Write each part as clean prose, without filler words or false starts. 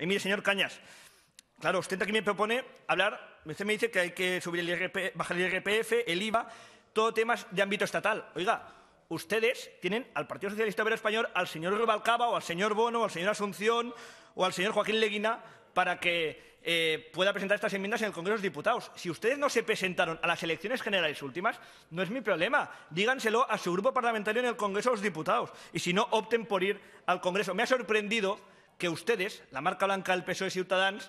Y mire, señor Cañas, claro, usted aquí me propone hablar, usted me dice que hay que subir bajar el IRPF, el IVA, todo temas de ámbito estatal. Oiga, ustedes tienen al Partido Socialista Obrero Español, al señor Rubalcaba o al señor Bono o al señor Asunción o al señor Joaquín Leguina para que pueda presentar estas enmiendas en el Congreso de los Diputados. Si ustedes no se presentaron a las elecciones generales últimas, no es mi problema. Díganselo a su grupo parlamentario en el Congreso de los Diputados. Y si no, opten por ir al Congreso. Me ha sorprendido que ustedes, la marca blanca del PSOE Ciutadans,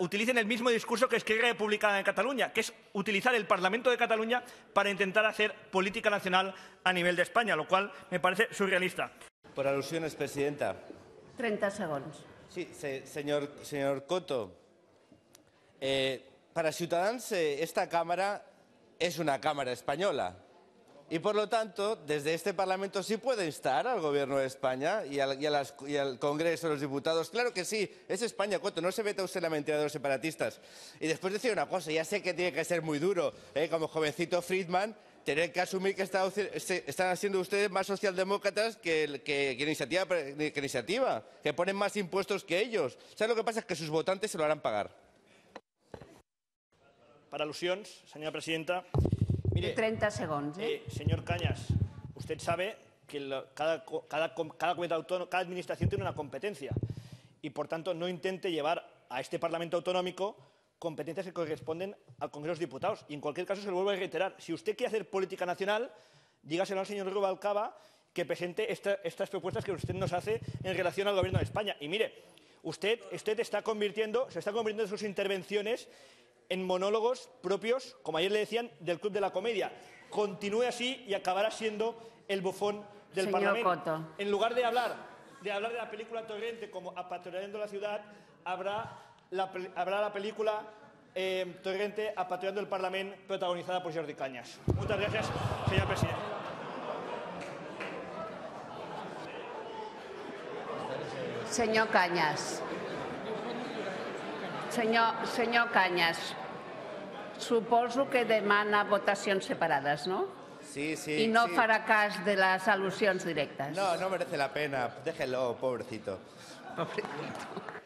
utilicen el mismo discurso que Esquerra Republicana de Cataluña, que es utilizar el Parlamento de Cataluña para intentar hacer política nacional a nivel de España, lo cual me parece surrealista. Por alusiones, presidenta. 30 segons. Sí, señor Coto. Para Ciutadans, esta Cámara es una Cámara española. Y, por lo tanto, desde este Parlamento sí puede instar al Gobierno de España y al Congreso de los Diputados. Claro que sí, es España, Coto, no se meta usted la mentira de los separatistas. Y después decir una cosa, ya sé que tiene que ser muy duro, como jovencito Friedman, tener que asumir que están haciendo ustedes más socialdemócratas que iniciativa, que ponen más impuestos que ellos. ¿Sabe lo que pasa? Es que sus votantes se lo harán pagar. Para alusiones, señora presidenta. Mire, 30 segons. Señor Cañas, usted sabe que cada comunidad autónoma, cada administración tiene una competencia y, por tanto, no intente llevar a este Parlamento autonómico competencias que corresponden al Congreso de los Diputados. Y, en cualquier caso, se lo vuelvo a reiterar. Si usted quiere hacer política nacional, dígaselo al señor Rubalcaba que presente estas propuestas que usted nos hace en relación al Gobierno de España. Y, mire, usted se está convirtiendo en sus intervenciones en monólogos propios, como ayer le decían, del Club de la Comedia. Continúe así y acabará siendo el bufón del Parlamento. Coto. En lugar de hablar de la película Torrente como Apatrullando la ciudad, habrá la película Torrente Apatrullando el Parlamento, protagonizada por Jordi Cañas. Muchas gracias, señor presidente. Senyor Cañas. Senyor Cañas, suposo que demana votacions separades, no? Sí, sí. I no sí. farà cas de les al·lusions directes. No, no merece la pena. Déjelo, pobrecito. Pobrecito.